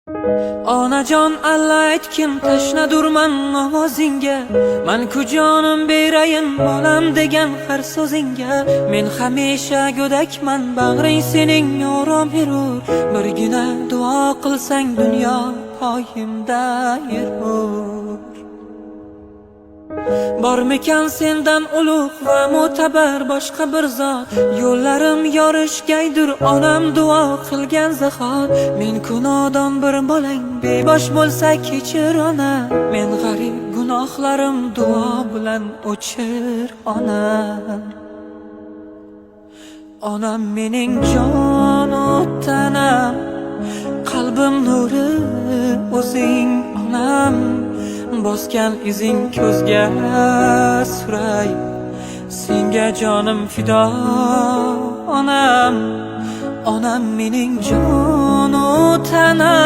Onajon alla aytgin tashnadurman ovozingga, man ku jonim berayin bolam degan har so'zingga. Men hamisha go'dakman, bag'ring sening orom berur, birgina duo qilsang dunyo poyimda yurur. Bormikan sendan ulug' va mo'tabar boshqa bir zot, yo'llarim yorishgaydir onam duo qilgan zahot. Men kunodon bir bolang, bebosh bo'lsa kechir ona, men g'arib gunohlarim duo bilan o'chir ona. Onam mening jon tanam, qalbim nuri o'zing onam, bosgan izing ko'zga suray, senga jonim fido onam. Onam mening jon tanam.